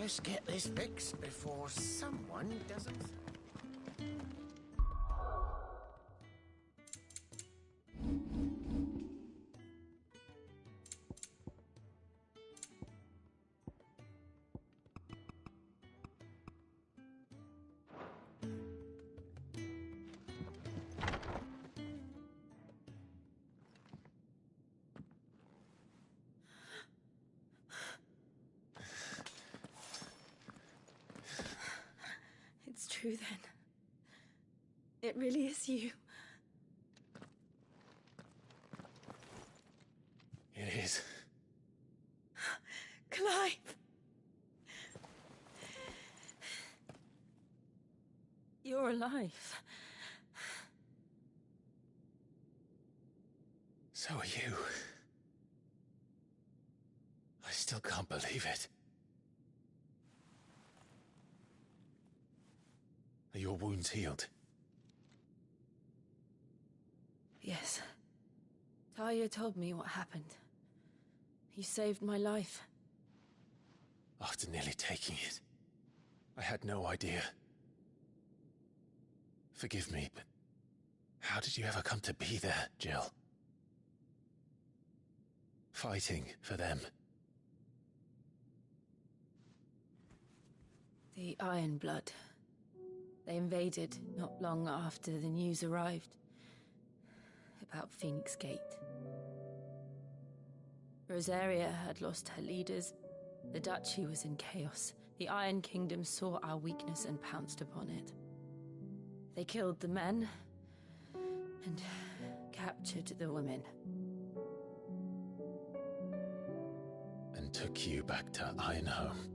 Let's get this fixed before someone doesn't... It's true then. It really is you. It is. Clive! You're alive. So are you. I still can't believe it. Are your wounds healed? Yes. Talia told me what happened. You saved my life. After nearly taking it, I had no idea. Forgive me, but how did you ever come to be there, Jill? Fighting for them. The Iron Blood. They invaded not long after the news arrived about Phoenix Gate. Rosaria had lost her leaders. The Duchy was in chaos. The Iron Kingdom saw our weakness and pounced upon it. They killed the men and captured the women. And took you back to Ironhome.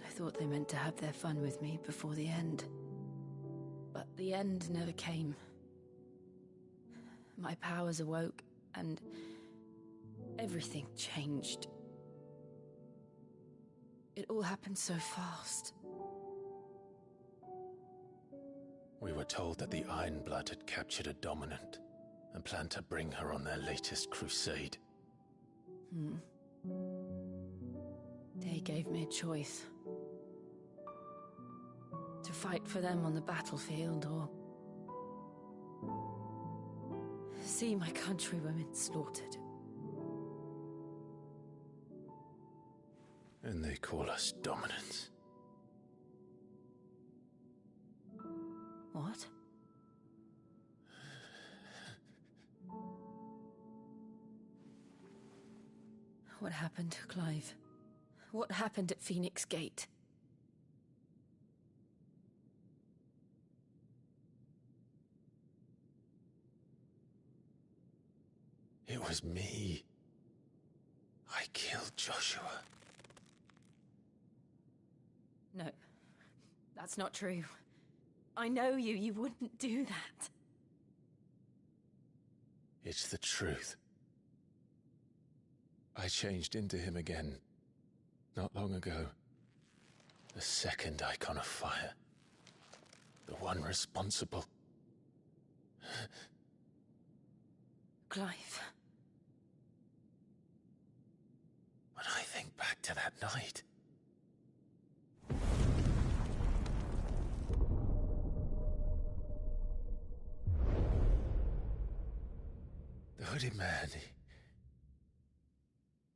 I thought they meant to have their fun with me before the end. But the end never came. My powers awoke, and everything changed. It all happened so fast. We were told that the Iron Blood had captured a dominant and planned to bring her on their latest crusade. They gave me a choice. To fight for them on the battlefield, or see my countrywomen slaughtered. And they call us dominants. What? What happened, Clive? What happened at Phoenix Gate? It was me. I killed Joshua. No, that's not true. I know you. You wouldn't do that. It's the truth. I changed into him again, not long ago. The second icon of fire. The one responsible. Clive. When I think back to that night... The hooded man,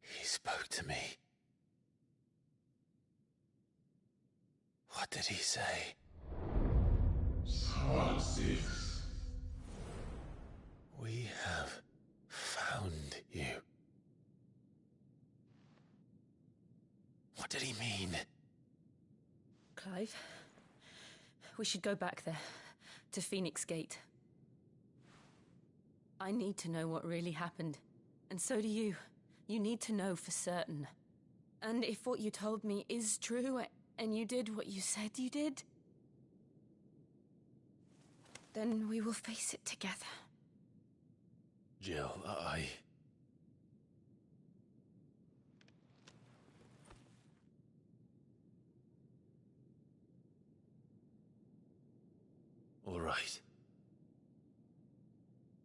he spoke to me. What did he say? Six. We have found you. What did he mean? Clive, we should go back there, to Phoenix Gate. I need to know what really happened, and so do you. You need to know for certain. And if what you told me is true, and you did what you said you did, then we will face it together. Jill, All right.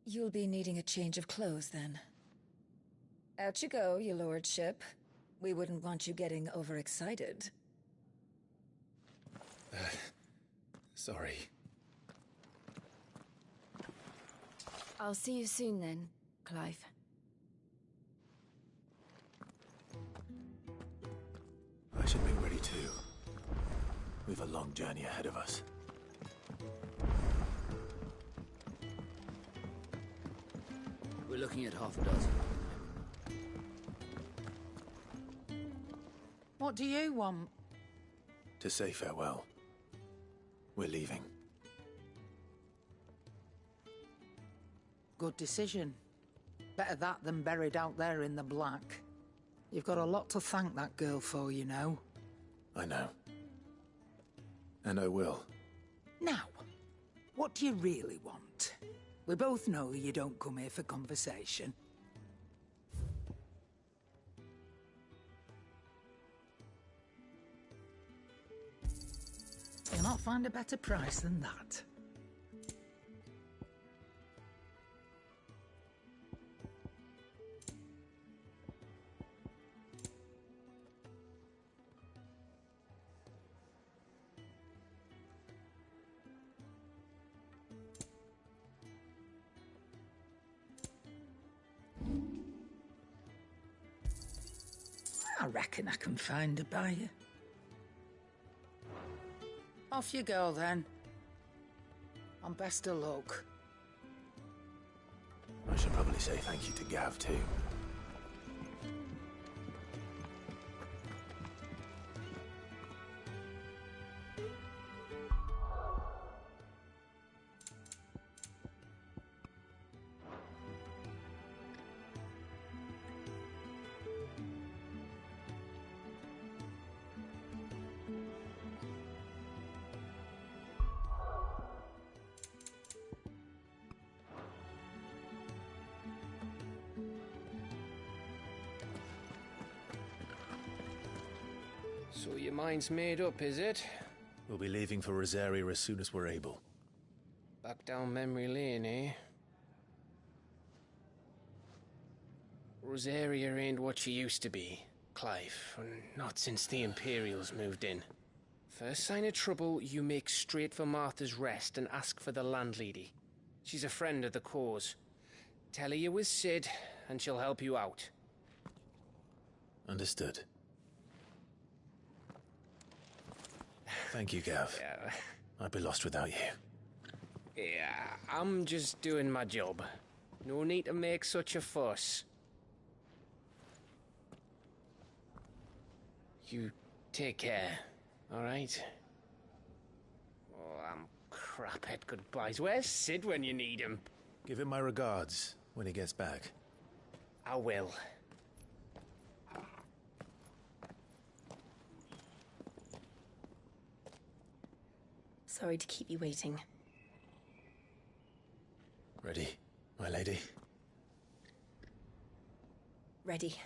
You'll be needing a change of clothes, then. Out you go, your lordship. We wouldn't want you getting overexcited. Sorry. I'll see you soon then, Clive. I should be ready too. We've a long journey ahead of us. We're looking at half a dozen. What do you want? To say farewell. We're leaving. Good decision. Better that than buried out there in the black. You've got a lot to thank that girl for, you know. I know. And I will. Now, what do you really want? We both know you don't come here for conversation. You'll not find a better price than that. I reckon I can find a buyer. Off you go, then. And best of luck. I should probably say thank you to Gav, too. So your mind's made up, is it? We'll be leaving for Rosaria as soon as we're able. Back down memory lane, eh? Rosaria ain't what she used to be, Clive. Not since the Imperials moved in. First sign of trouble, you make straight for Martha's Rest and ask for the landlady. She's a friend of the cause. Tell her you was Sid, and she'll help you out. Understood. Thank you, Gav. Yeah. I'd be lost without you. Yeah, I'm just doing my job. No need to make such a fuss. You take care, alright? Oh, I'm crap at goodbyes. Where's Sid when you need him? Give him my regards when he gets back. I will. Sorry to keep you waiting. Ready, my lady? Ready.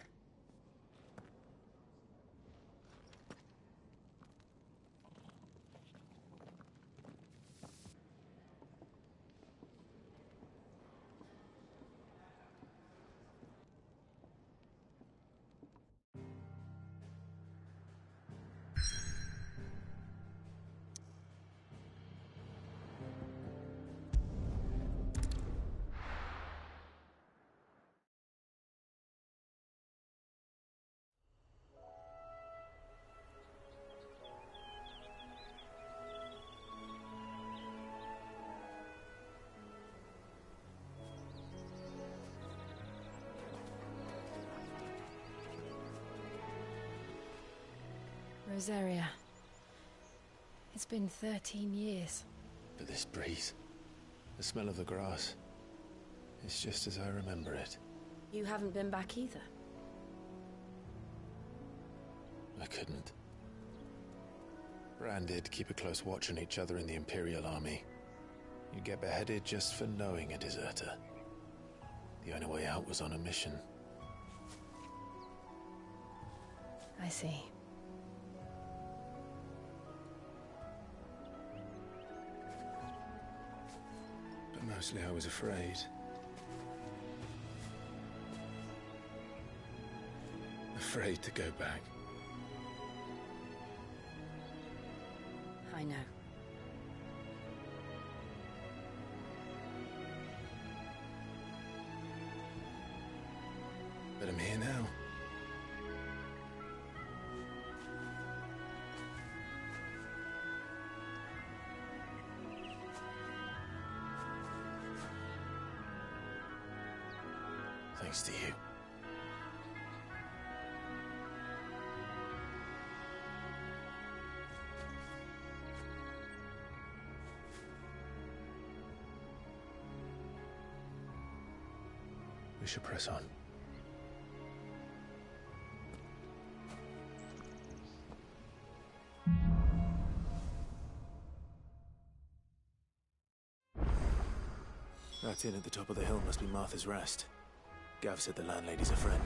Rosaria. It's been 13 years. But this breeze, the smell of the grass, it's just as I remember it. You haven't been back either. I couldn't. Bran did keep a close watch on each other in the Imperial Army. You'd get beheaded just for knowing a deserter. The only way out was on a mission. I see. But mostly I was afraid. afraid to go back. I know. But I'm here now. Thanks to you. We should press on. That inn at the top of the hill must be Martha's Rest. Gav said the landlady's a friend.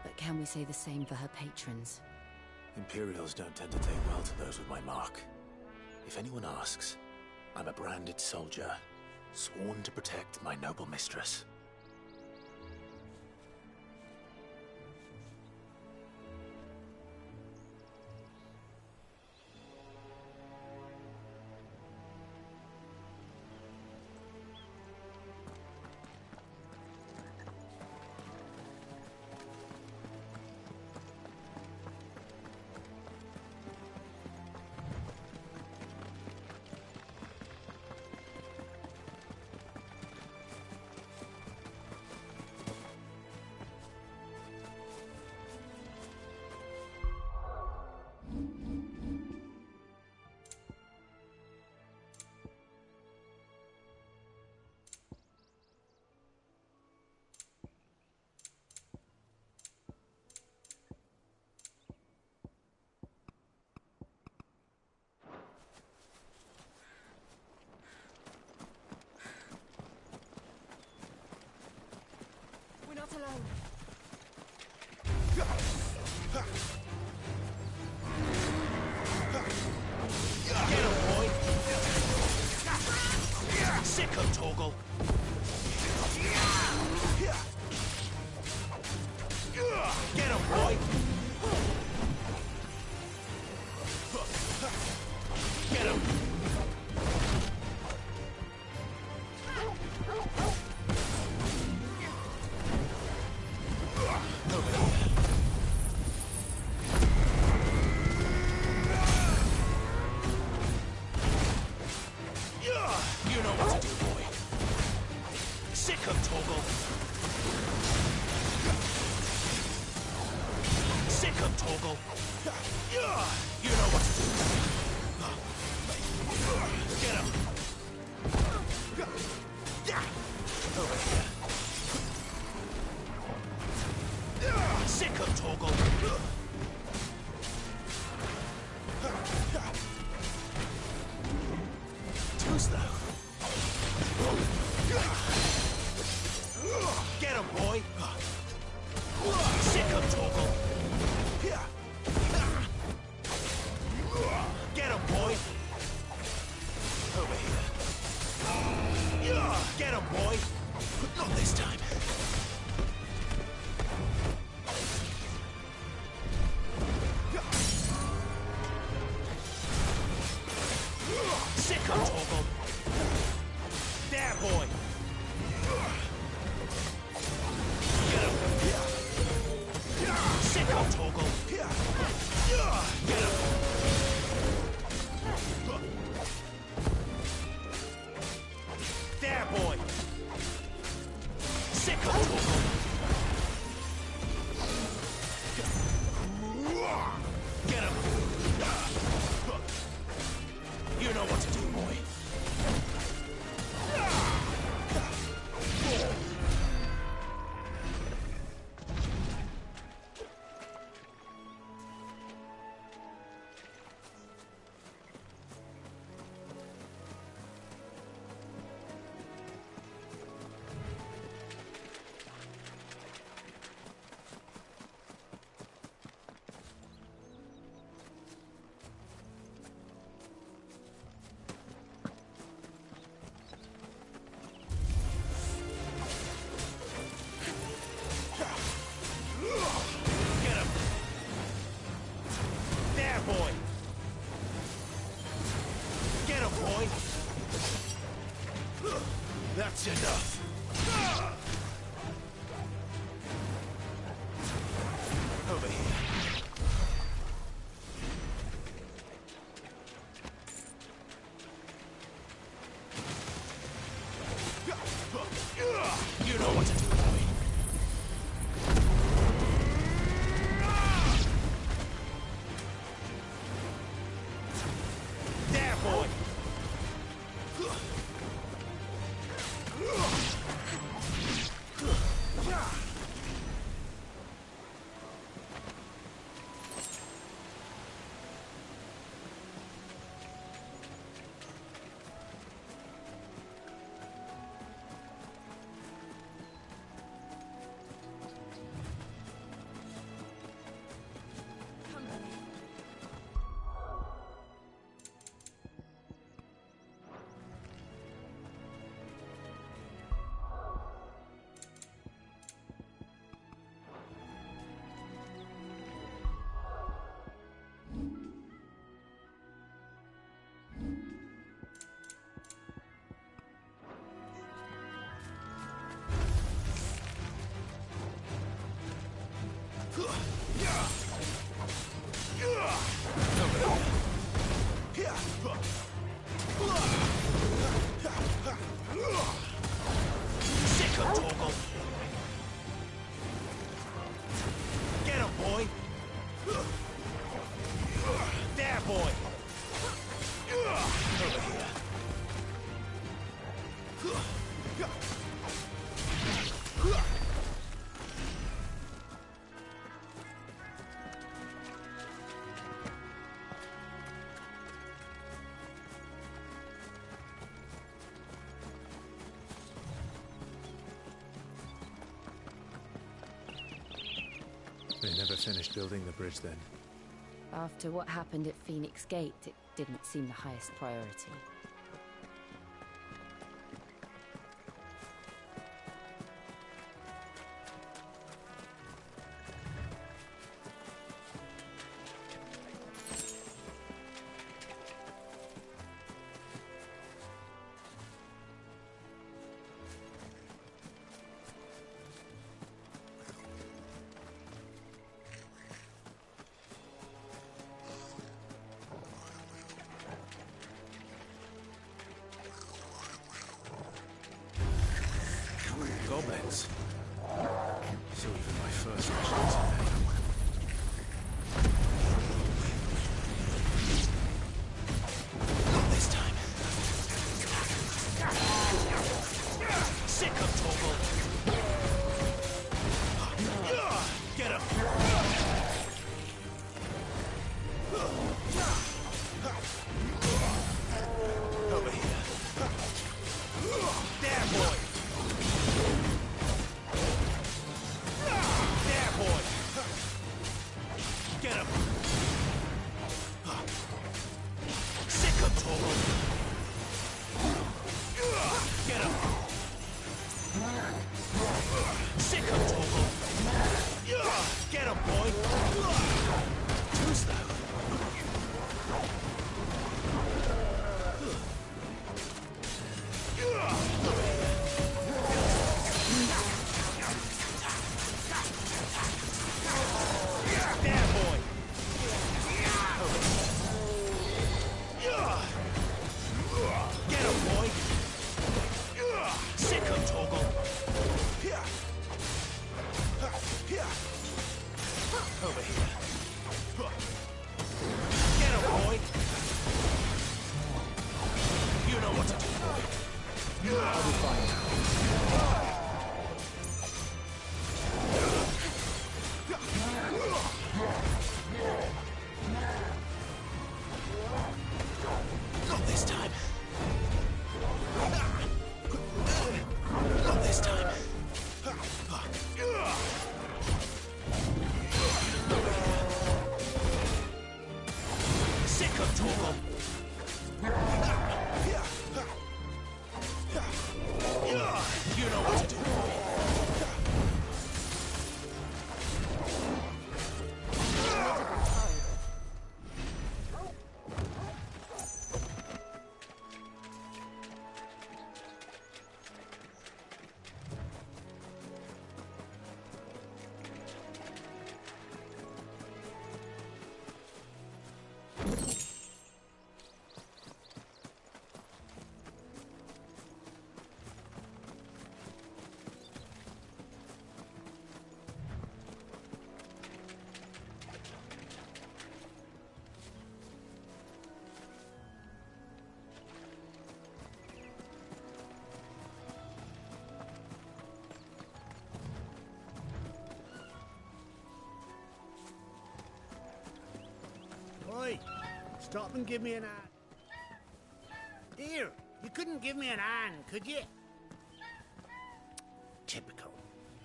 But can we say the same for her patrons? Imperials don't tend to take well to those with my mark. If anyone asks, I'm a branded soldier, sworn to protect my noble mistress. We're not alone. Get him, boy! Sick him, Torgal! Get him, boy! Get him! You know what to do, boy. Sick him, Torgal. Sick him, Torgal. You know what to do. Get him. Over here. Sick him, Torgal. Too slow. Get him, boy! Sick him, Torgal! Get him, boy! Over here. Get him, boy! Not this time. Sick him, Torgal! There, boy! Get him! Sick him, Torgal! That's enough. Over here. You know what to do, boy. There, boy. Sick of Torgal. Get him, boy. There, boy. Over here. They never finished building the bridge then. After what happened at Phoenix Gate, it didn't seem the highest priority. stop and give me an hand? Here, you couldn't give me an hand, could you? Typical.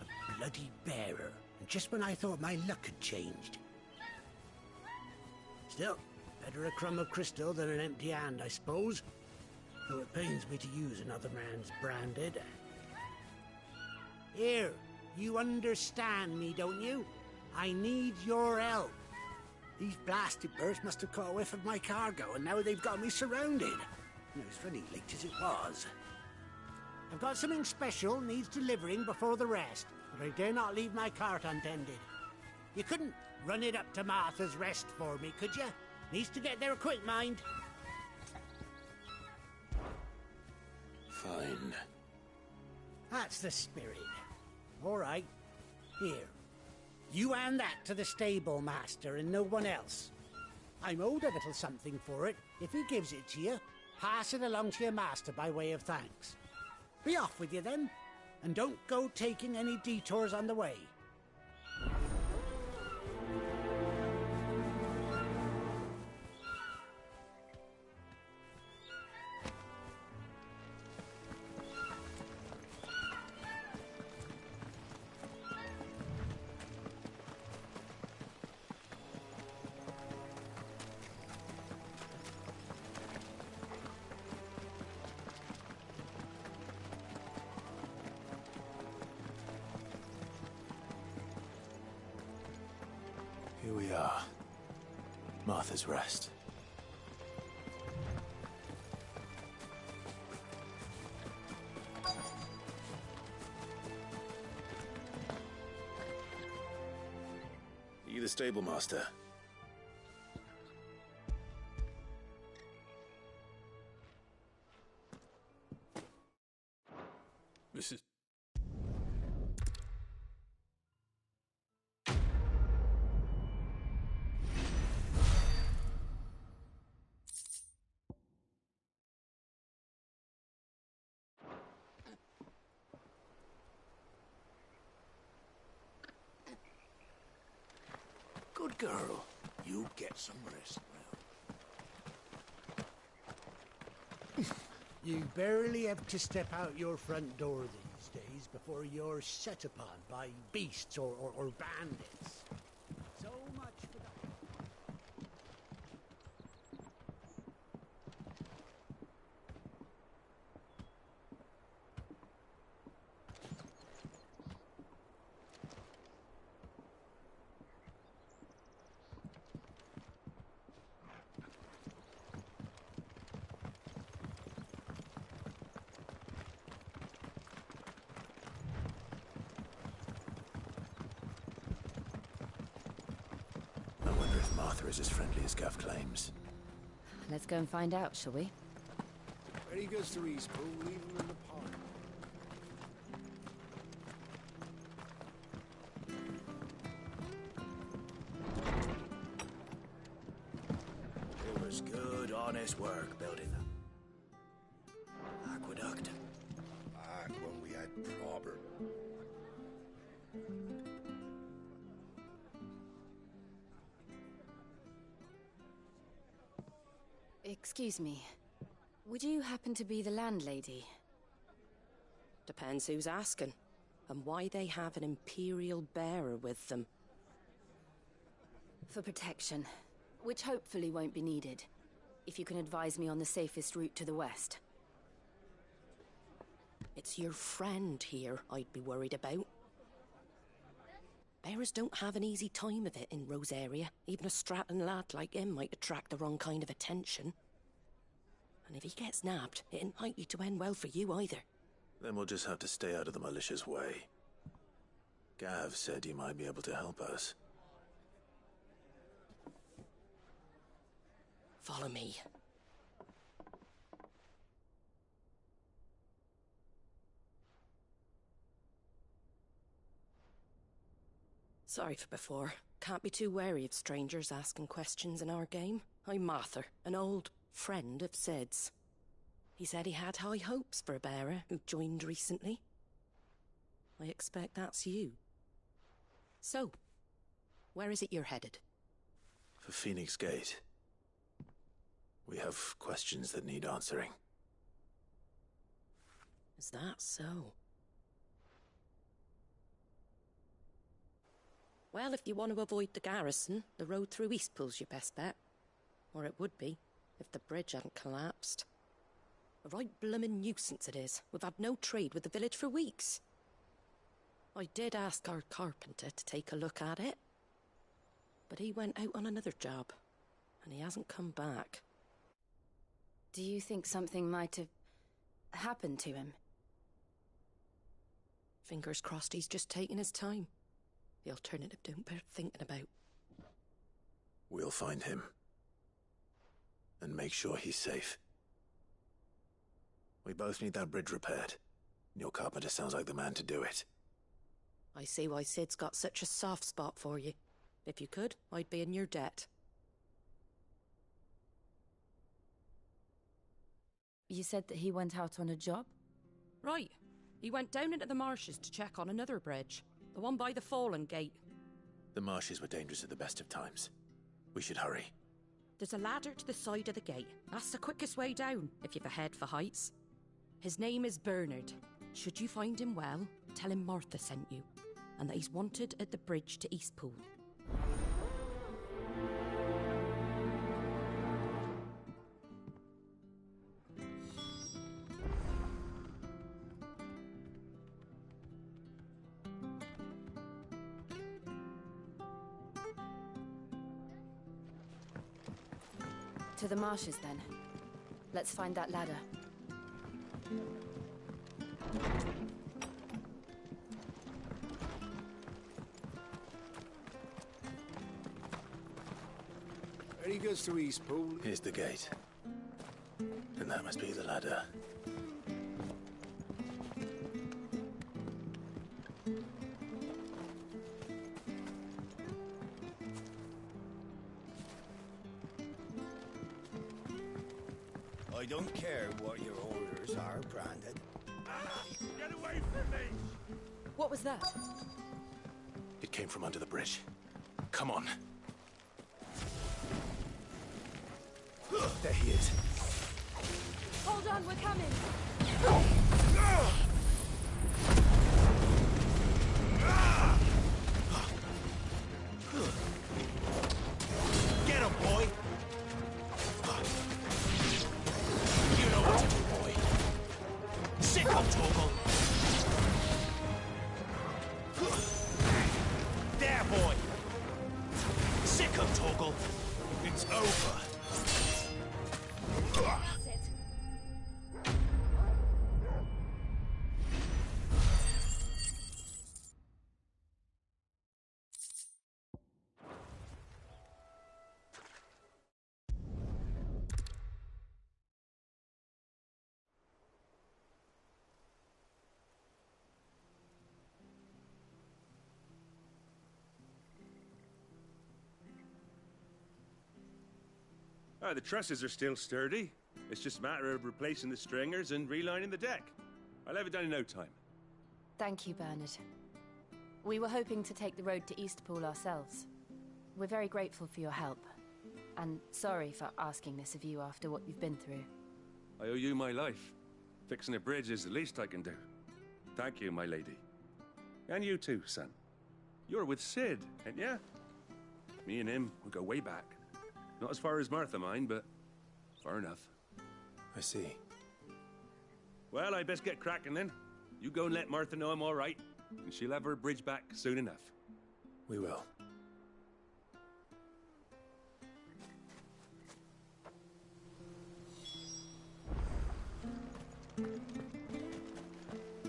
A bloody bearer. And just when I thought my luck had changed. Still, better a crumb of crystal than an empty hand, I suppose. Though it pains me to use another man's branded. Here, you understand me, don't you? I need your help. These blasted birds must have caught a whiff of my cargo, and now they've got me surrounded. And it was funny, late as it was. I've got something special needs delivering before the rest, but I dare not leave my cart untended. You couldn't run it up to Martha's Rest for me, could you? Needs to get there quick, mind. Fine. That's the spirit. All right. Here. You hand that to the stable master and no one else. I'm owed a little something for it. If he gives it to you, pass it along to your master by way of thanks. Be off with you then, and don't go taking any detours on the way. Here we are. Martha's Rest. Are you the stable master? Mrs. Good girl. You get some rest now. You barely have to step out your front door these days before you're set upon by beasts or bandits. So much for that. I wonder if Martha is as friendly as Gav claims. Let's go and find out, shall we? When he goes to Eastpool, leave him in the park. It was good, honest work building that aqueduct. Back when we had proper. Excuse me. Would you happen to be the landlady? Depends who's asking, and why they have an Imperial bearer with them. For protection, which hopefully won't be needed. If you can advise me on the safest route to the west. It's your friend here I'd be worried about. Bearers don't have an easy time of it in Rosaria. Even a Stratton lad like him might attract the wrong kind of attention. And if he gets nabbed, it ain't likely to end well for you either. Then we'll just have to stay out of the malicious way. Gav said he might be able to help us. Follow me. Sorry for before. Can't be too wary of strangers asking questions in our game. I'm Martha, an old friend of Sid's. He said he had high hopes for a bearer who joined recently. I expect that's you. So, where is it you're headed? For Phoenix Gate. We have questions that need answering. Is that so? Well, if you want to avoid the garrison, the road through Eastpool's your best bet. Or it would be, if the bridge hadn't collapsed. A right bloomin' nuisance it is. We've had no trade with the village for weeks. I did ask our carpenter to take a look at it. But he went out on another job, and he hasn't come back. Do you think something might have happened to him? Fingers crossed he's just taking his time. The alternative don't bear thinking about. We'll find him. And make sure he's safe. We both need that bridge repaired. Your carpenter sounds like the man to do it. I see why Sid's got such a soft spot for you. If you could, I'd be in your debt. You said that he went out on a job? Right. He went down into the marshes to check on another bridge. The one by the Fallen Gate. The marshes were dangerous at the best of times. We should hurry. There's a ladder to the side of the gate. That's the quickest way down, if you've a head for heights. His name is Bernard. Should you find him well, tell him Martha sent you, and that he's wanted at the bridge to Eastpool. To the marshes, then. Let's find that ladder. He goes to Eastpool. Here's the gate. And that must be the ladder. I don't care what your orders are, Brandon. Get away from me! What was that? It came from under the bridge. Come on. There he is. Hold on, we're coming! Get him, boy! You know what to do, boy. Sick him, Torgal! There, boy! Sick him, Torgal! It's over! That's it. The trusses are still sturdy. It's just a matter of replacing the stringers and relining the deck. I'll have it done in no time. Thank you, Bernard. We were hoping to take the road to Eastpool ourselves. We're very grateful for your help. And sorry for asking this of you after what you've been through. I owe you my life. Fixing a bridge is the least I can do. Thank you, my lady. And you too, son. You're with Sid, ain't ya? Me and him, we go way back. Not as far as Martha, mind, but far enough. I see. Well, I best get cracking then. You go and let Martha know I'm all right, and she'll have her bridge back soon enough. We will.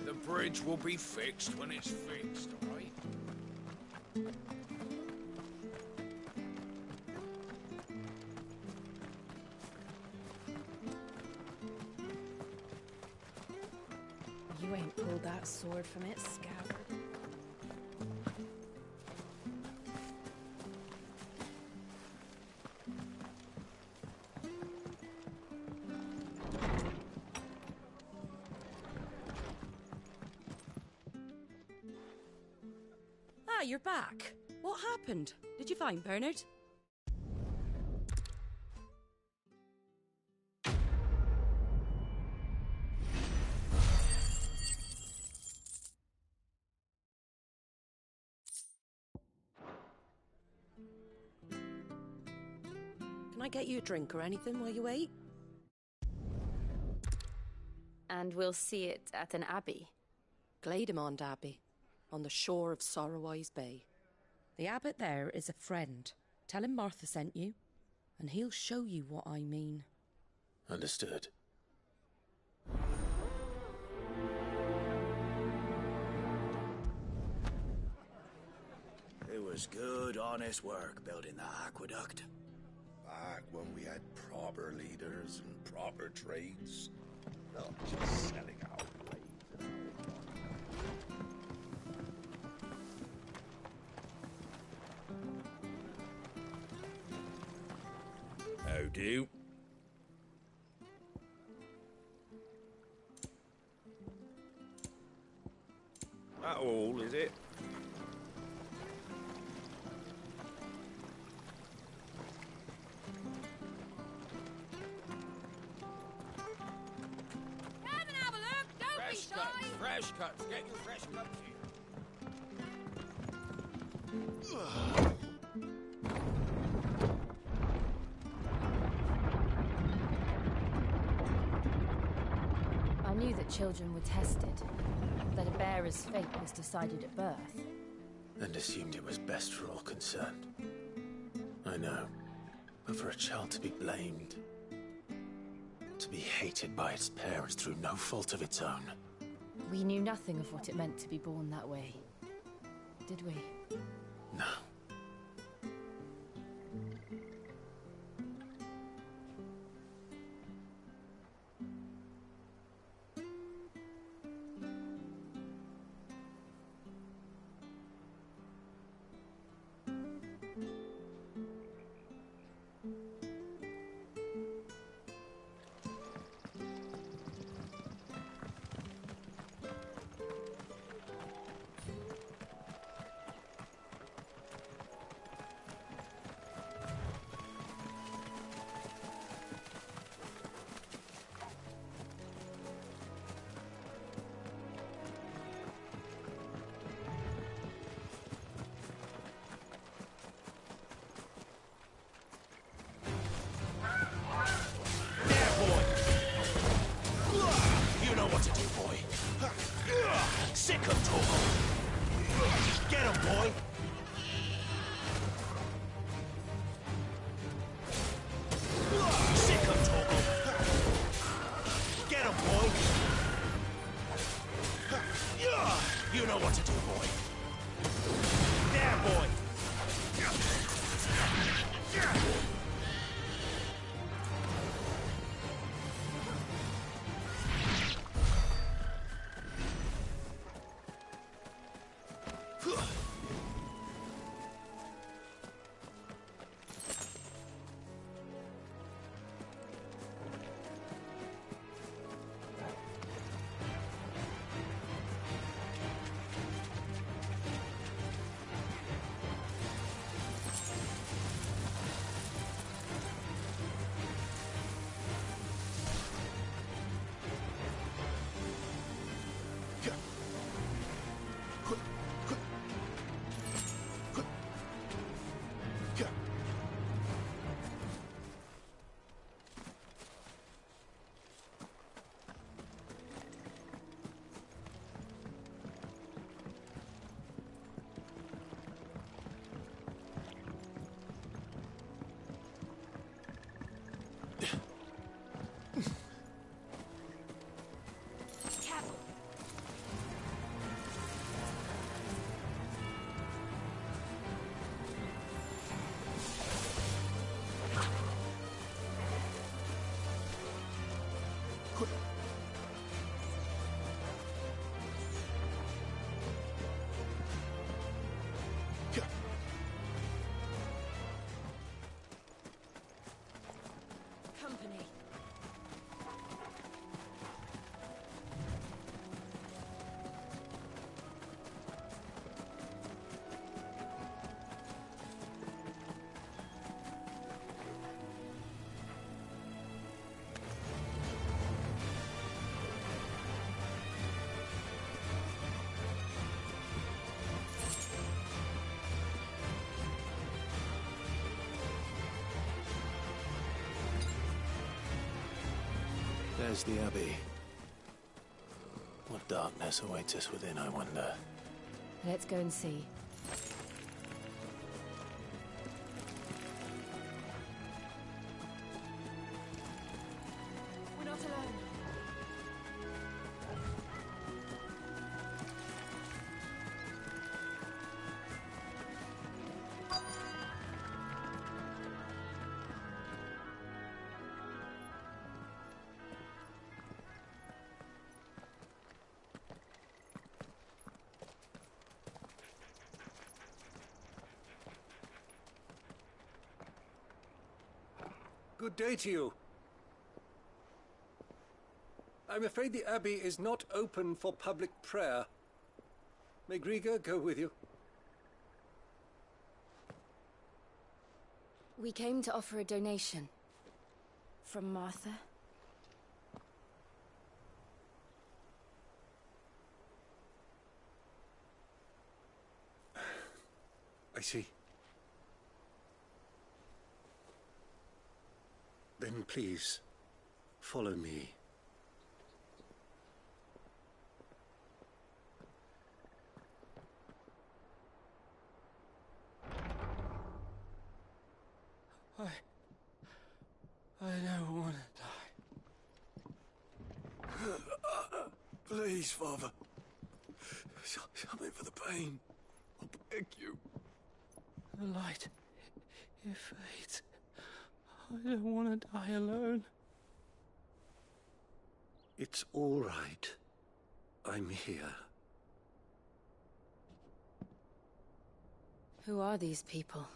The bridge will be fixed when it's fixed, all right? You ain't pulled that sword from its scabbard. Ah, you're back. What happened? Did you find Bernard? Can I get you a drink or anything while you wait? And we'll see it at an abbey. Glademond Abbey, on the shore of Sorrowise Bay. The abbot there is a friend. Tell him Martha sent you, and he'll show you what I mean. Understood. It was good, honest work building that aqueduct. Back when we had proper leaders and proper trades. Not just selling out blades. How do? That all, is it? Fresh cuts. Get your fresh cuts here. I knew that children were tested, that a bearer's fate was decided at birth. And assumed it was best for all concerned. I know. But for a child to be blamed, to be hated by its parents through no fault of its own. We knew nothing of what it meant to be born that way, did we? No. Sick of Torgal! Get him, boy! Sick of Torgal! Get him, boy! You know what to do, boy! There, boy! enters the Abbey. What darkness awaits us within, I wonder? Let's go and see. We're not alone. Good day to you. I'm afraid the Abbey is not open for public prayer. May Griga go with you? We came to offer a donation. From Martha. I see. Then please, follow me. I don't want to die. Please, Father. Shut me for the pain. I beg you. The light, it fades. I don't want to die alone. It's all right. I'm here. Who are these people?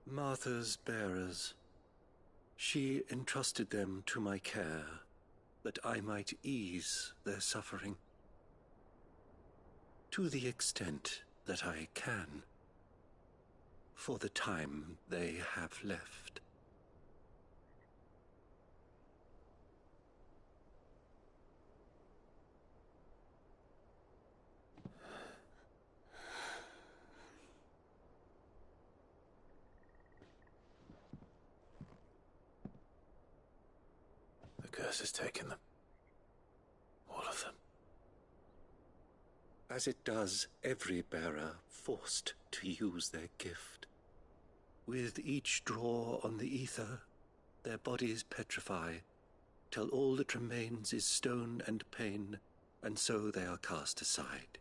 Martha's bearers. She entrusted them to my care, that I might ease their suffering. To the extent that I can. For the time they have left. The curse has taken them. All of them. As it does every bearer forced to use their gift. With each draw on the ether, their bodies petrify, till all that remains is stone and pain, and so they are cast aside.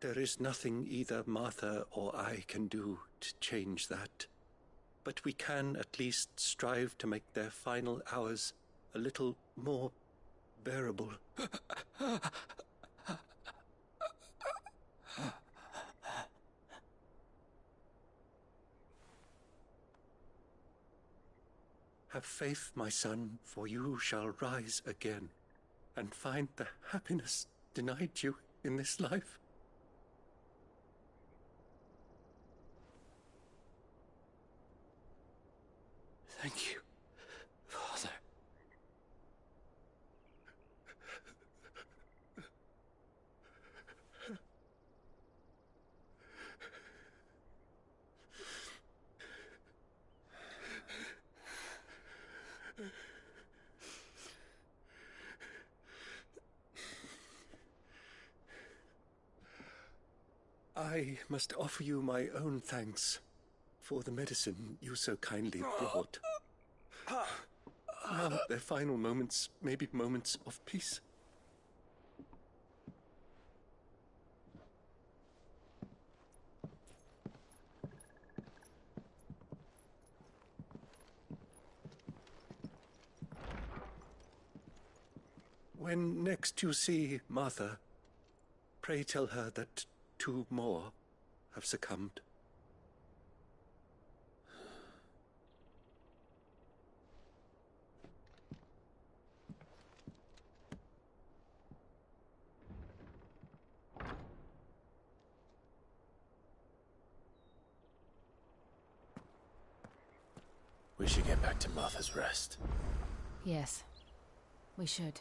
There is nothing either Martha or I can do to change that, but we can at least strive to make their final hours a little more bearable. Have faith, my son, for you shall rise again, and find the happiness denied you in this life. Thank you, Father. I must offer you my own thanks for the medicine you so kindly brought. Now their final moments may be moments of peace. When next you see Martha, pray tell her that 2 more have succumbed. We should get back to Martha's Rest. Yes, we should.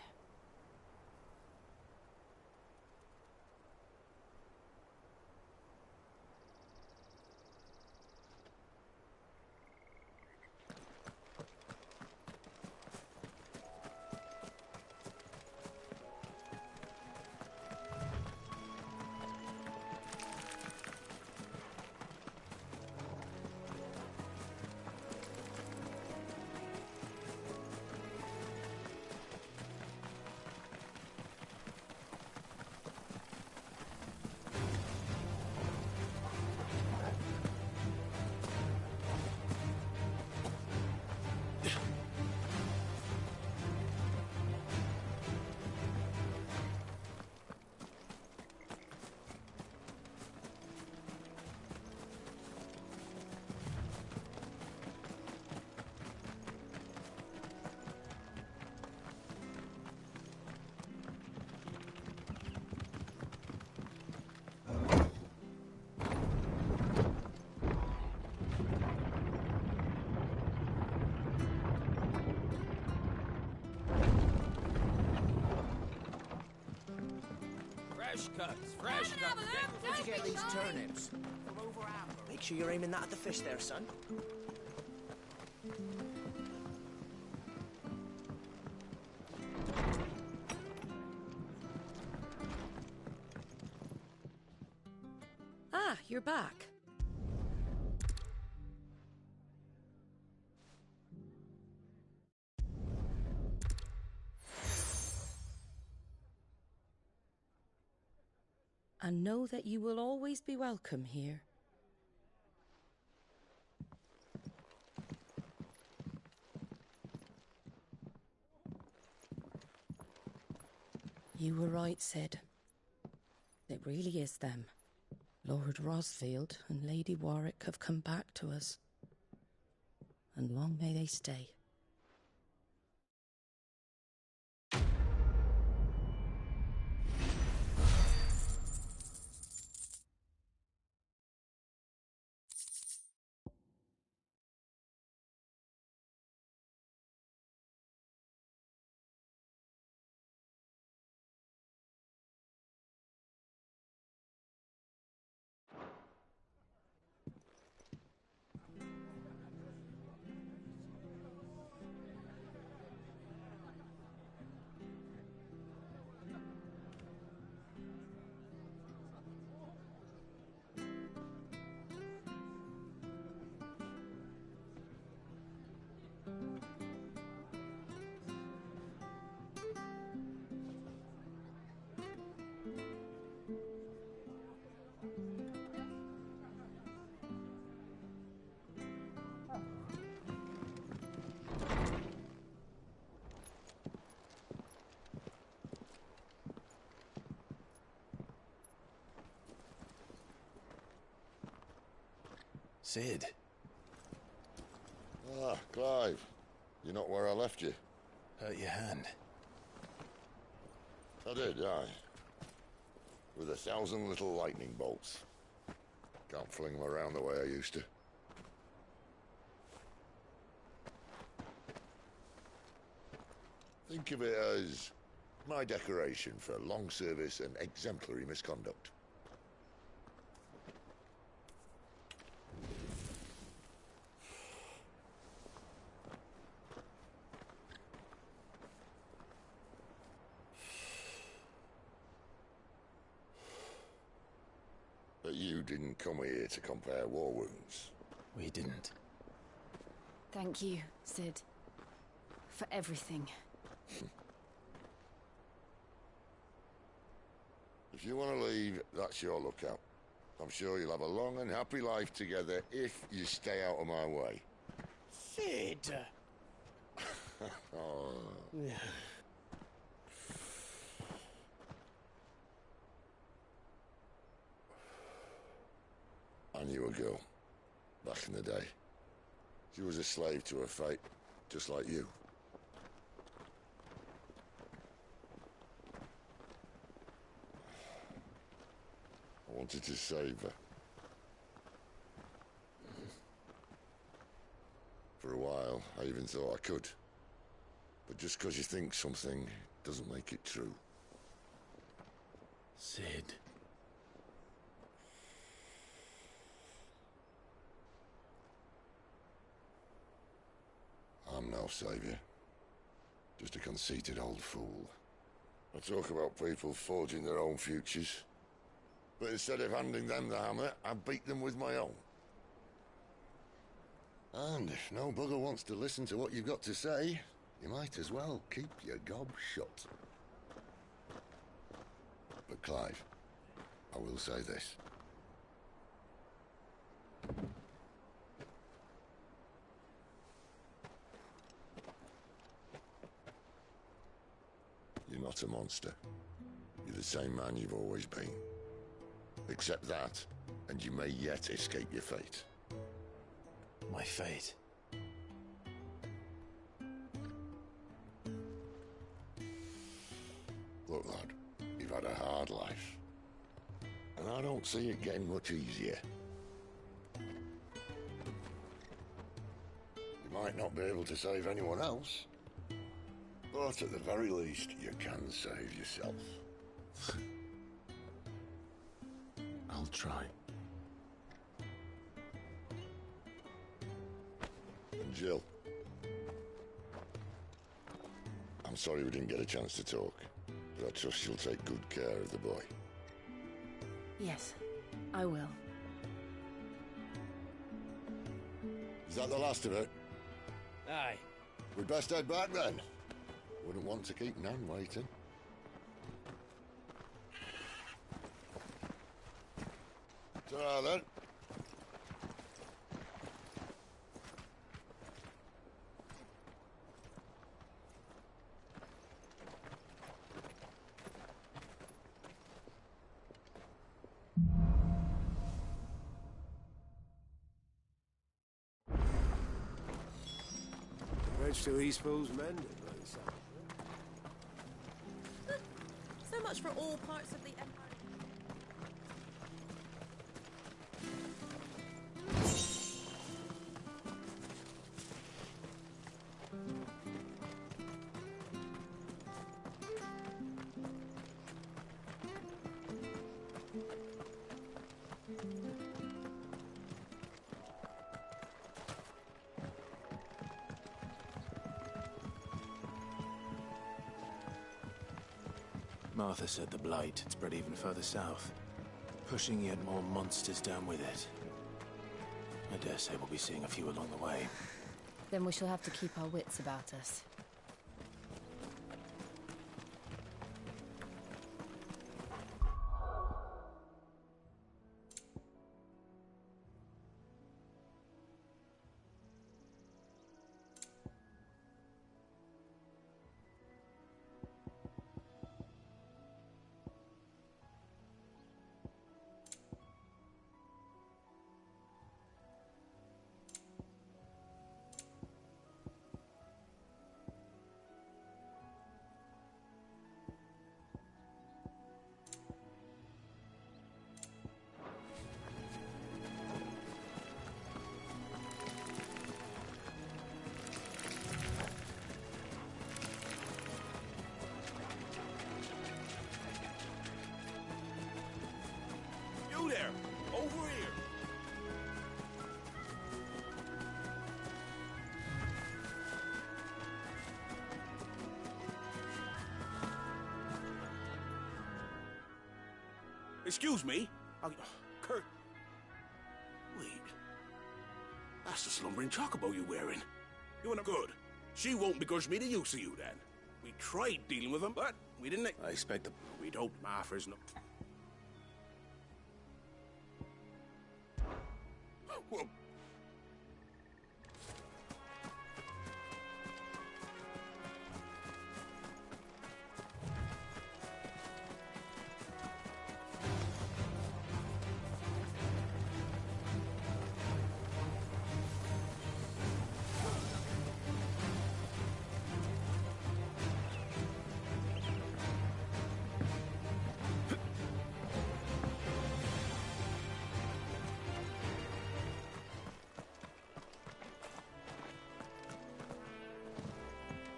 cuts, fresh cuts. Where'd you get these turnips? From over Amber. Make sure you're aiming that at the fish there, son. Ah, you're back. And know that you will always be welcome here. You were right, Sid. It really is them. Lord Rosfield and Lady Warwick have come back to us. And long may they stay. Sid. Ah, Clive. You're not where I left you. Hurt your hand. I did, aye. With 1,000 little lightning bolts. Can't fling them around the way I used to. Think of it as my decoration for long service and exemplary misconduct. But you didn't come here to compare war wounds. We didn't. Thank you, Sid. For everything. If you want to leave, that's your lookout. I'm sure you'll have a long and happy life together if you stay out of my way. Sid! Oh. I knew a girl, back in the day. She was a slave to her fate, just like you. I wanted to save her. For a while, I even thought I could. But just because you think something doesn't make it true. Sid. I'm no savior. Just a conceited old fool. I talk about people forging their own futures. But instead of handing them the hammer, I beat them with my own. And if no bugger wants to listen to what you've got to say, you might as well keep your gob shut. But Clive, I will say this. You're not a monster. You're the same man you've always been. Accept that, and you may yet escape your fate. My fate? Look, lad, you've had a hard life. And I don't see it getting much easier. You might not be able to save anyone else, but at the very least, you can save yourself. I'll try. And Jill. I'm sorry we didn't get a chance to talk, but I trust you'll take good care of the boy. Yes, I will. Is that the last of it? Aye. We'd best head back then. Wouldn't want to keep Nan waiting. Ta-ra then. Bridge to Eastpool's mended by the sound. So much for all parts of the Empire. Martha said the Blight had spread even further south, pushing yet more monsters down with it. I dare say we'll be seeing a few along the way. Then we shall have to keep our wits about us. You there! Over here! Excuse me? Kurt... Wait. That's the slumbering chocobo you're wearing. You ain't good. She won't begrudge me the use of you, then. We tried dealing with him, but we didn't... I expect the... We don't. Martha's not... Well...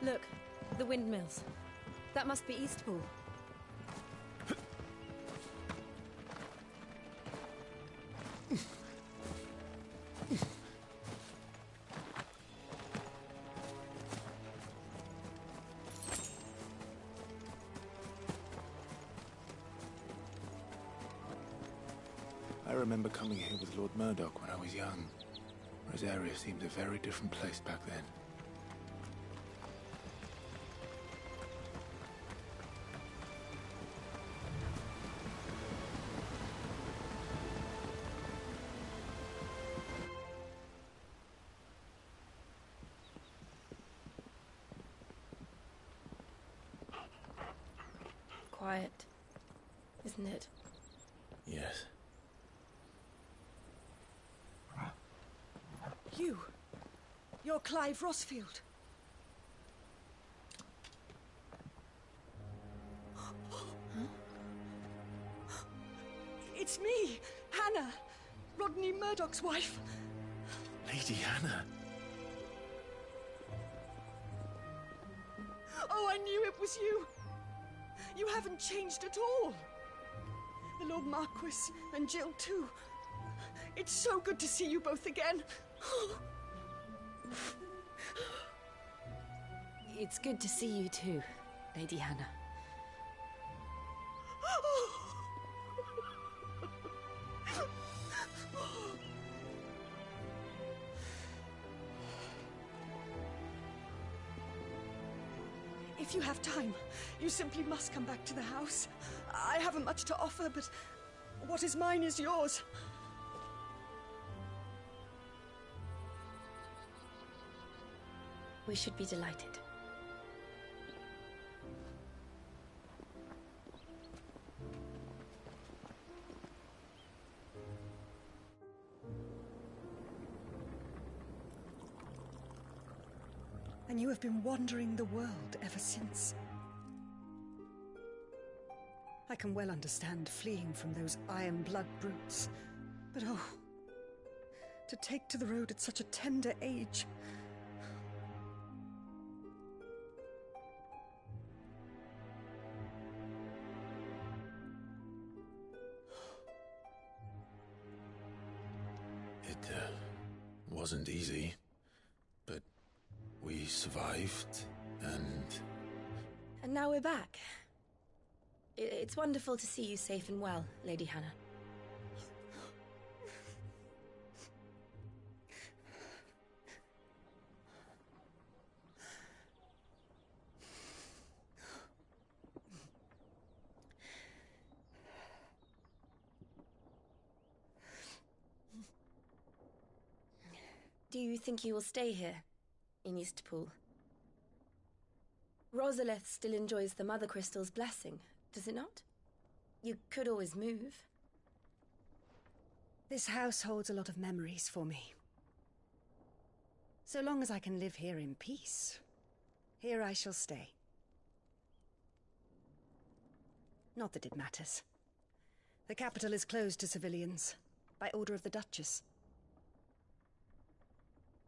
Look, the windmills. That must be Eastpool. I remember coming here with Lord Murdoch when I was young. Rosaria seemed a very different place back then. Quiet, isn't it? Yes. You're Clive Rossfield. It's me, Hannah, Rodney Murdoch's wife. Lady Hannah. Oh, I knew it was you. You haven't changed at all. The Lord Marquis and Jill too. It's so good to see you both again. It's good to see you too, Lady Hannah. If you have time, you simply must come back to the house. I haven't much to offer, but what is mine is yours. We should be delighted. And you have been wandering the world ever since. I can well understand fleeing from those iron blood brutes, but oh, to take to the road at such a tender age. It wasn't easy, but we survived, and... And now we're back. It's wonderful to see you safe and well, Lady Hannah. Do you think you will stay here, in Eastpool? Rosalith still enjoys the Mother Crystal's blessing, does it not? You could always move. This house holds a lot of memories for me. So long as I can live here in peace, here I shall stay. Not that it matters. The capital is closed to civilians, by order of the Duchess.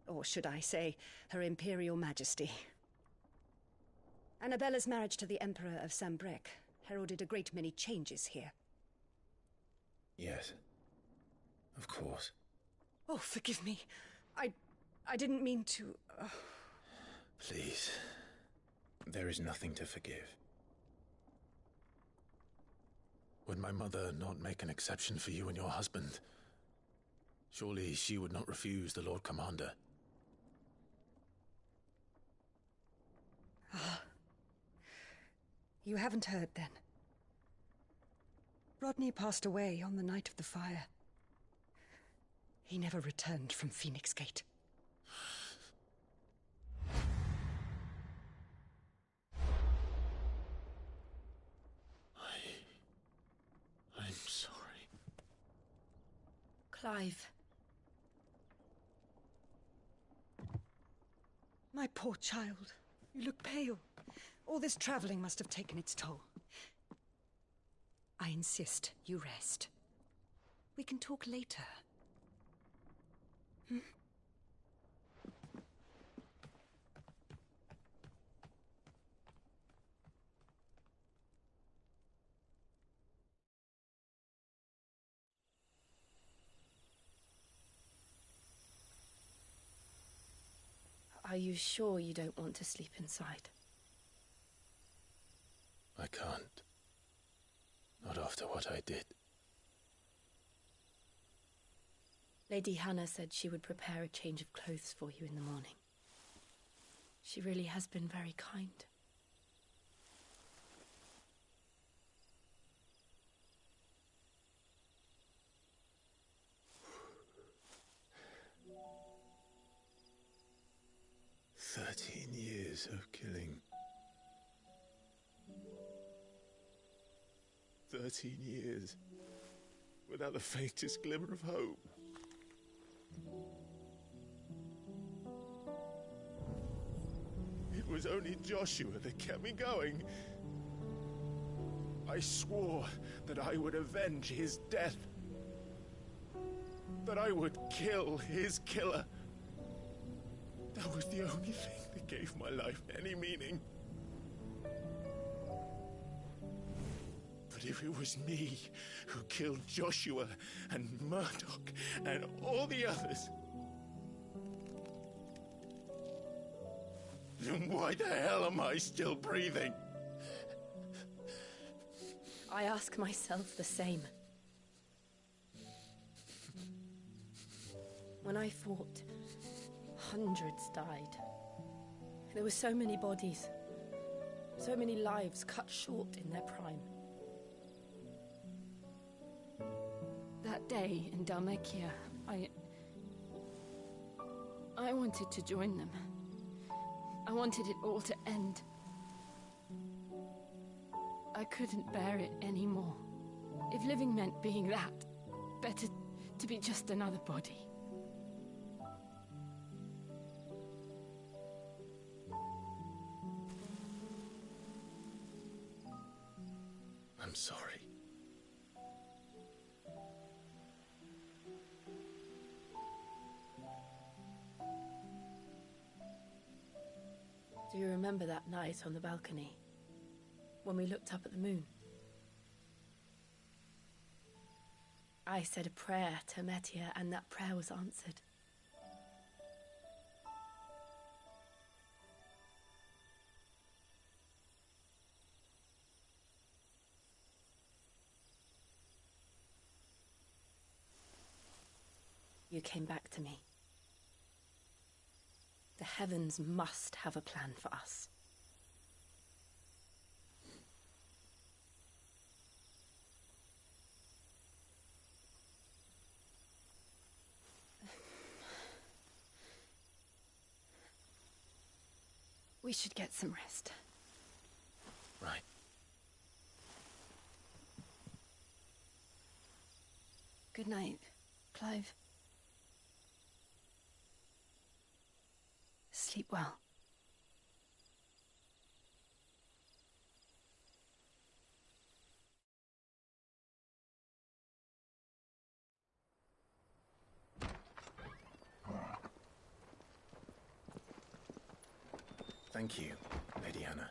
Or should I say, Her Imperial Majesty. Annabella's marriage to the Emperor of Sambrec heralded a great many changes here. Yes. Of course. Oh, forgive me. I didn't mean to... Please. There is nothing to forgive. Would my mother not make an exception for you and your husband? Surely she would not refuse the Lord Commander. You haven't heard, then. Rodney passed away on the night of the fire. He never returned from Phoenix Gate. I'm sorry. Clive. My poor child. You look pale. All this traveling must have taken its toll. I insist you rest. We can talk later. Hmm? Are you sure you don't want to sleep inside? I can't. Not after what I did. Lady Hannah said she would prepare a change of clothes for you in the morning. She really has been very kind. Years of killing. 13 years without the faintest glimmer of hope. It was only Joshua that kept me going. I swore that I would avenge his death. That I would kill his killer. That was the only thing that gave my life any meaning. But But if it was me who killed Joshua and Murdoch and all the others, then why the hell am I still breathing? I ask myself the same. When I fought, hundreds died. There were so many bodies, so many lives cut short in their prime. That day in Dhalmekia, I wanted to join them. I wanted it all to end. I couldn't bear it anymore. If living meant being that, better to be just another body. I'm sorry. Do you remember that night on the balcony? When we looked up at the moon? I said a prayer to Metia, and that prayer was answered. You came back to me. The heavens must have a plan for us. We should get some rest. Right. Good night, Clive. Sleep well. Thank you, Lady Hannah.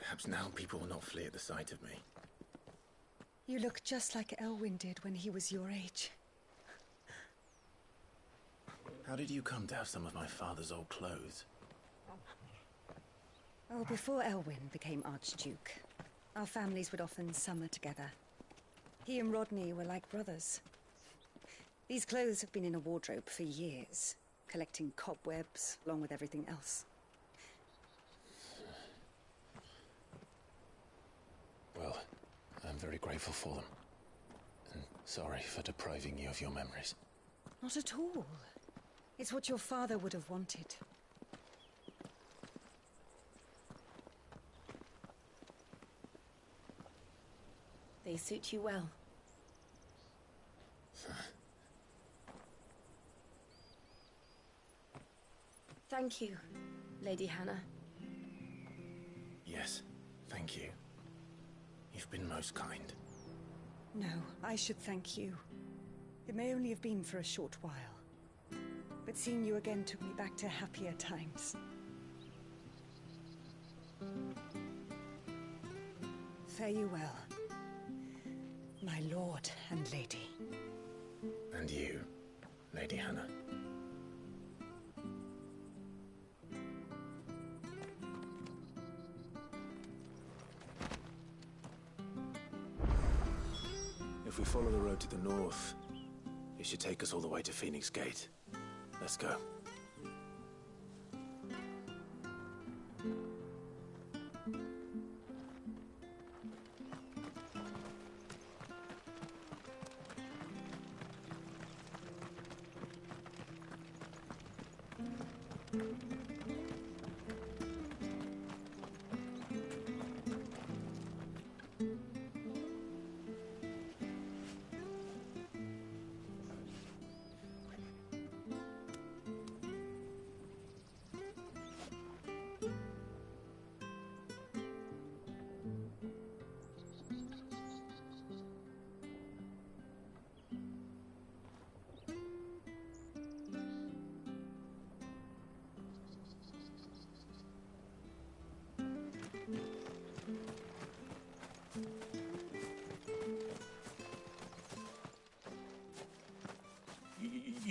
Perhaps now people will not flee at the sight of me. You look just like Elwyn did when he was your age. How did you come to have some of my father's old clothes? Oh, before Elwyn became Archduke, our families would often summer together. He and Rodney were like brothers. These clothes have been in a wardrobe for years, collecting cobwebs along with everything else. Well, I'm very grateful for them. And sorry for depriving you of your memories. Not at all. It's what your father would have wanted. They suit you well. Thank you, Lady Hannah. Yes, thank you. You've been most kind. No, I should thank you. It may only have been for a short while, but seeing you again took me back to happier times. Fare you well, my lord and lady. And you, Lady Hannah. If we follow the road to the north, it should take us all the way to Phoenix Gate. Let's go.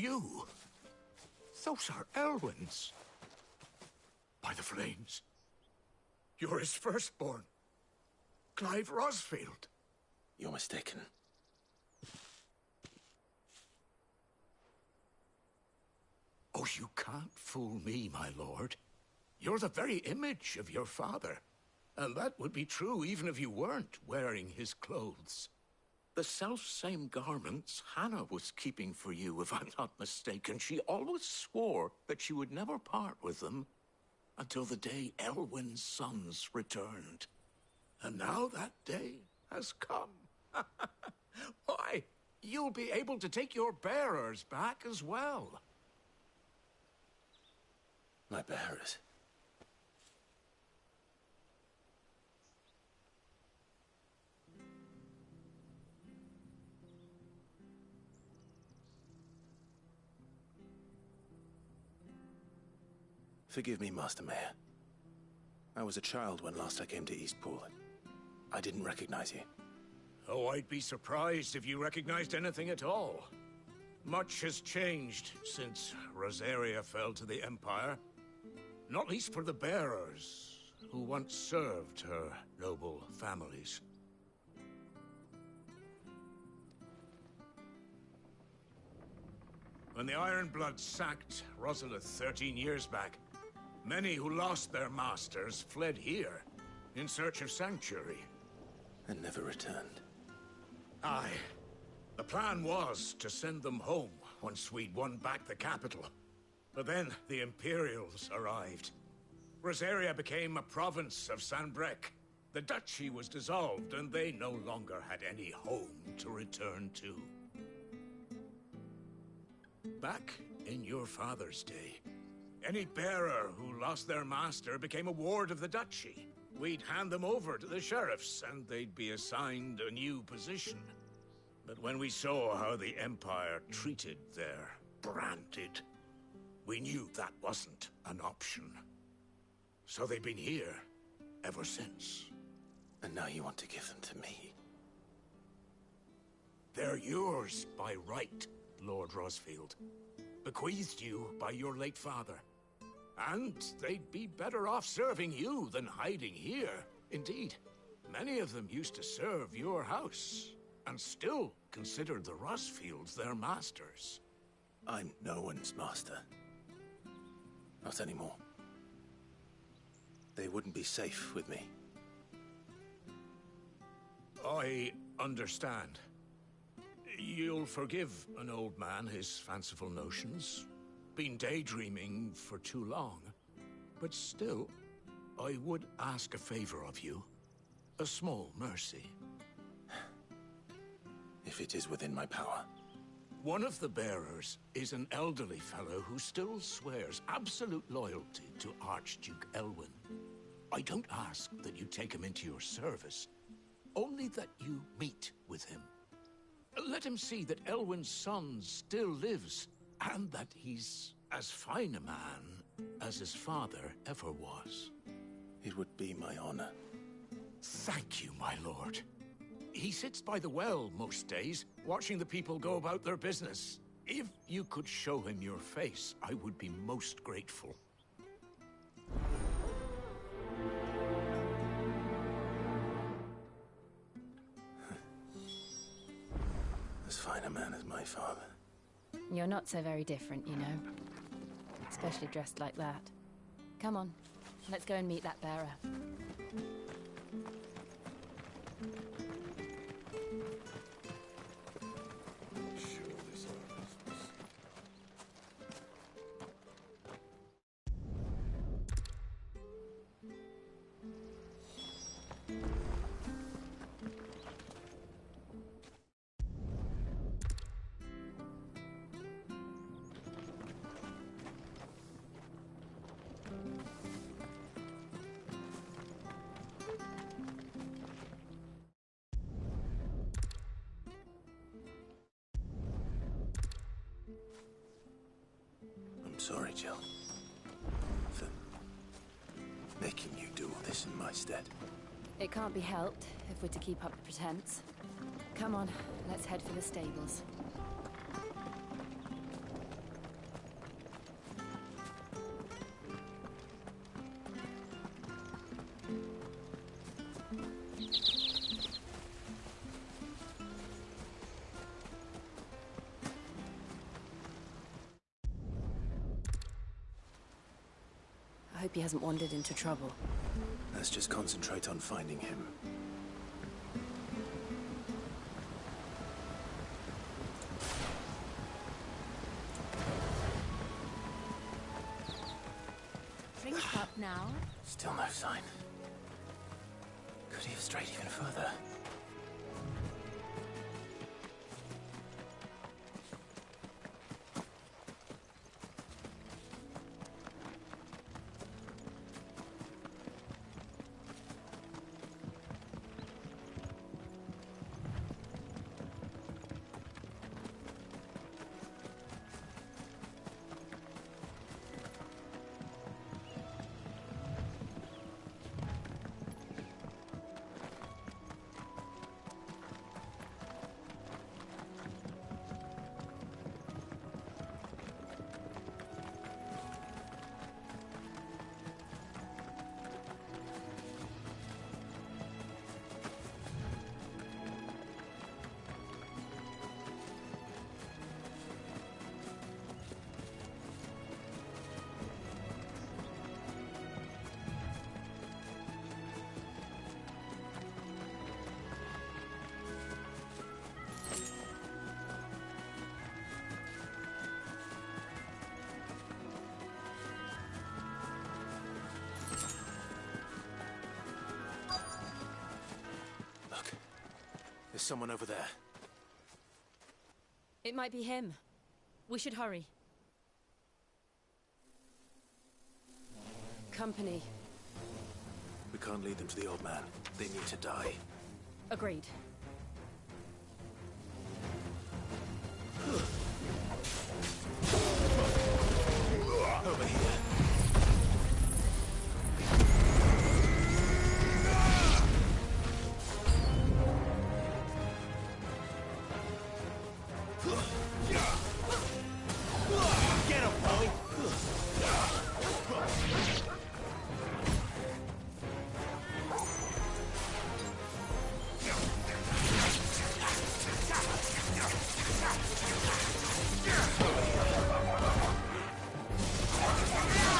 you? Those are Elwyn's. By the flames. You're his firstborn. Clive Rosfield. You're mistaken. Oh, you can't fool me, my lord. You're the very image of your father. And that would be true even if you weren't wearing his clothes. The self-same garments Hannah was keeping for you, if I'm not mistaken. She always swore that she would never part with them until the day Elwyn's sons returned. And now that day has come. Why, you'll be able to take your bearers back as well. My bearers? Forgive me, Master Mayor. I was a child when last I came to Eastpool. I didn't recognize you. Oh, I'd be surprised if you recognized anything at all. Much has changed since Rosaria fell to the Empire. Not least for the bearers, who once served her noble families. When the Ironbloods sacked Rosalith 13 years back, many who lost their masters fled here in search of sanctuary. And never returned. Aye. The plan was to send them home once we'd won back the capital. But then the Imperials arrived. Rosaria became a province of Sanbreque. The duchy was dissolved, and they no longer had any home to return to. Back in your father's day, any bearer who lost their master became a ward of the duchy. We'd hand them over to the sheriffs, and they'd be assigned a new position. But when we saw how the Empire treated their branded, we knew that wasn't an option. So they've been here ever since. And now you want to give them to me? They're yours by right, Lord Rosfield. Bequeathed you by your late father. And they'd be better off serving you than hiding here. Indeed, many of them used to serve your house, and still considered the Rosfields their masters. I'm no one's master. Not anymore. They wouldn't be safe with me. I understand. You'll forgive an old man his fanciful notions. Been daydreaming for too long. But still, I would ask a favor of you. A small mercy. If it is within my power. One of the bearers is an elderly fellow who still swears absolute loyalty to Archduke Elwyn. I don't ask that you take him into your service, only that you meet with him. Let him see that Elwyn's son still lives, and that he's as fine a man as his father ever was. It would be my honor. Thank you, my lord. He sits by the well most days, watching the people go about their business. If you could show him your face, I would be most grateful. As fine a man as my father. You're not so very different, you know. Especially dressed like that. Come on, let's go and meet that bearer. I'm sorry, Jill. For making you do all this in my stead. It can't be helped if we're to keep up the pretense. Come on, let's head for the stables. hope he hasn't wandered into trouble. Let's just concentrate on finding him. Drink up now. Still no sign. Could he have strayed even further? There's someone over there. It might be him. We should hurry. Company. We can't lead them to the old man. They need to die. Agreed. Over here. Get him, boy!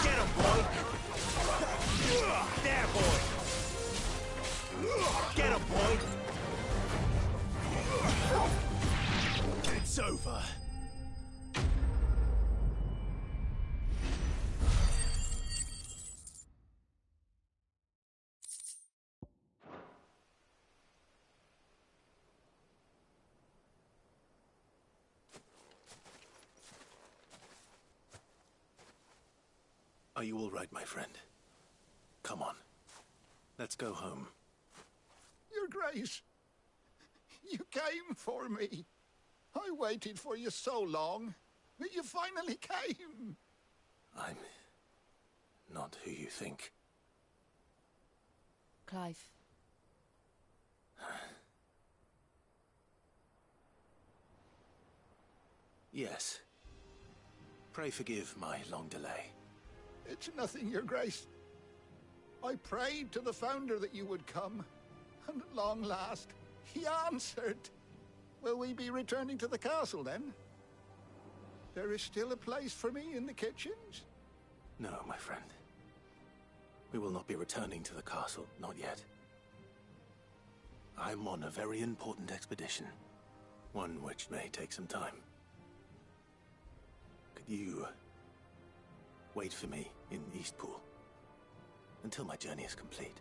Get him, boy! There, boy! Get him, boy! It's over. Are you all right, my friend? Come on. Let's go home. Your Grace, you came for me. I waited for you so long, but you finally came. I'm not who you think. Clive. Yes. Pray forgive my long delay. It's nothing, Your Grace. I prayed to the Founder that you would come, and at long last, he answered. Will we be returning to the castle, then? There is still a place for me in the kitchens? No, my friend. We will not be returning to the castle, not yet. I'm on a very important expedition. One which may take some time. Could you wait for me in Eastpool until my journey is complete?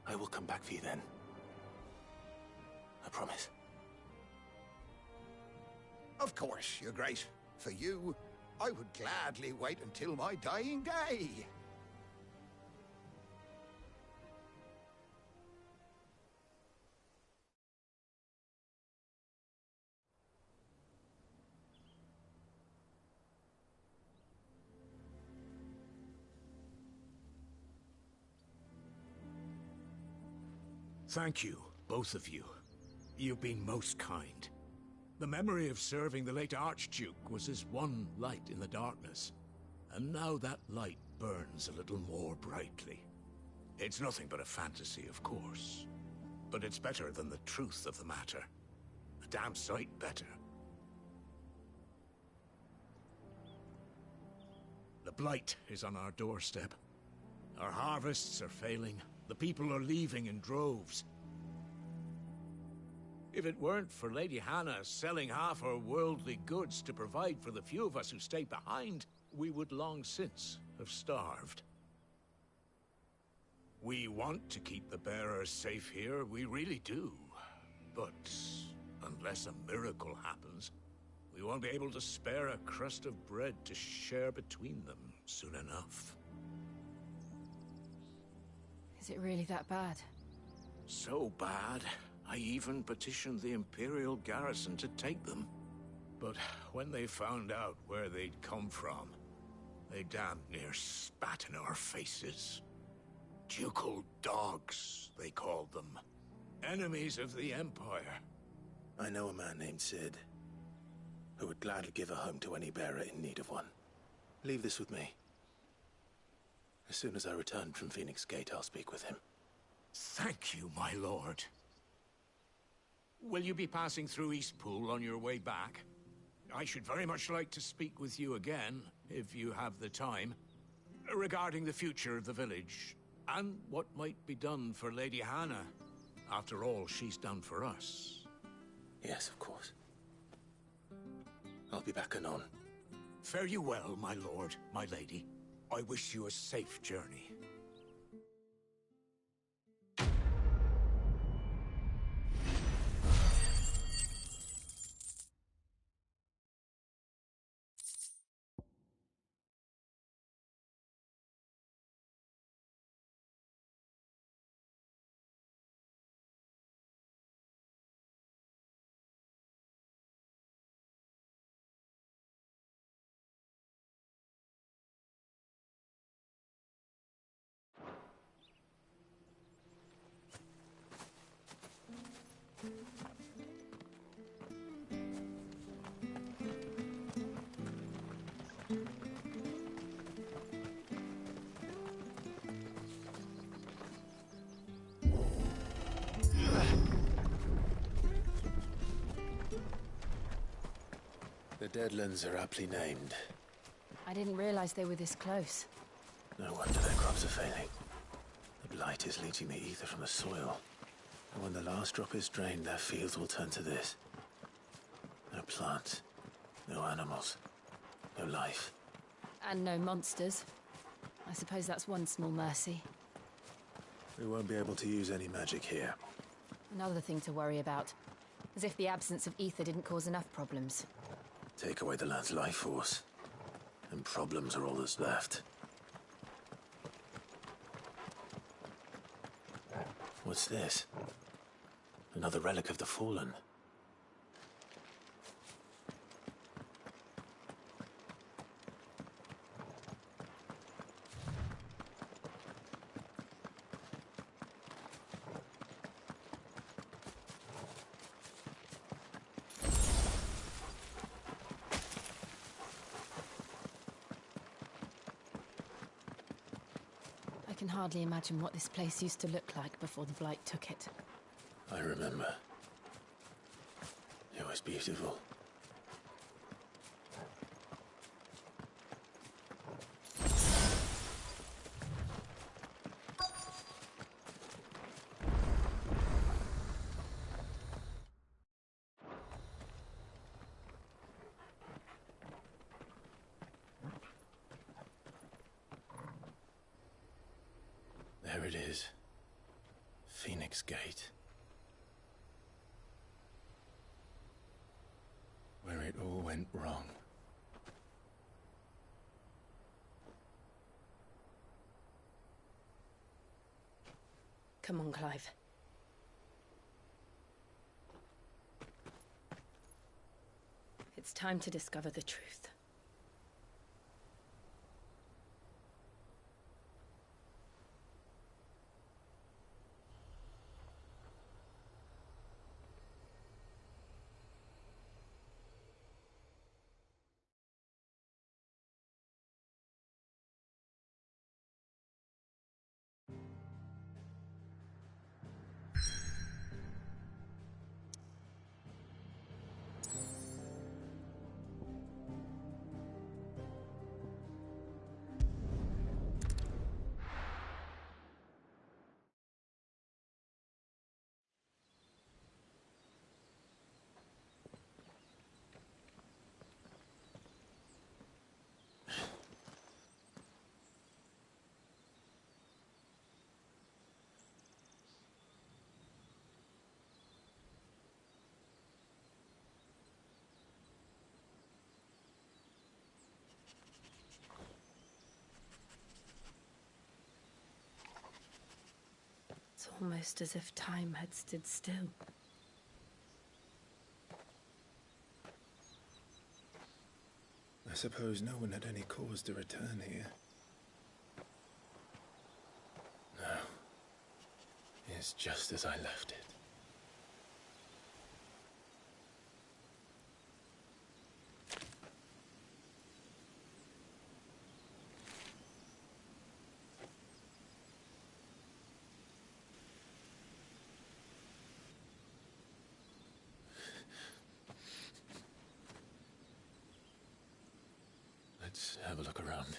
I will come back for you then. I promise. Of course, Your Grace. For you, I would gladly wait until my dying day. Thank you, both of you. You've been most kind. The memory of serving the late Archduke was as one light in the darkness, and now that light burns a little more brightly. It's nothing but a fantasy, of course, but it's better than the truth of the matter. A damn sight better. The Blight is on our doorstep. Our harvests are failing. The people are leaving in droves. If it weren't for Lady Hannah selling half her worldly goods to provide for the few of us who stay behind, we would long since have starved. We want to keep the bearers safe here, we really do. But unless a miracle happens, we won't be able to spare a crust of bread to share between them soon enough. Is it really that bad? So bad, I even petitioned the Imperial garrison to take them. But when they found out where they'd come from, they damn near spat in our faces. Ducal dogs, they called them. Enemies of the Empire. I know a man named Cid, who would gladly give a home to any bearer in need of one. Leave this with me. As soon as I return from Phoenix Gate, I'll speak with him. Thank you, my lord. Will you be passing through Eastpool on your way back? I should very much like to speak with you again, if you have the time, regarding the future of the village, and what might be done for Lady Hannah. After all, she's done for us. Yes, of course. I'll be back anon. Fare you well, my lord, my lady. I wish you a safe journey. The Deadlands are aptly named. I didn't realize they were this close. No wonder their crops are failing. The blight is leaching the ether from the soil. And when the last drop is drained, their fields will turn to this. No plants, no animals, no life. And no monsters. I suppose that's one small mercy. We won't be able to use any magic here. Another thing to worry about. As if the absence of ether didn't cause enough problems. Take away the land's life force, and problems are all that's left. What's this? Another relic of the Fallen. I can hardly imagine what this place used to look like before the Blight took it. I remember. It was beautiful. There it is. Phoenix Gate. Where it all went wrong. Come on, Clive. It's time to discover the truth. almost as if time had stood still. I suppose no one had any cause to return here. No. It's just as I left it. Let's have a look around.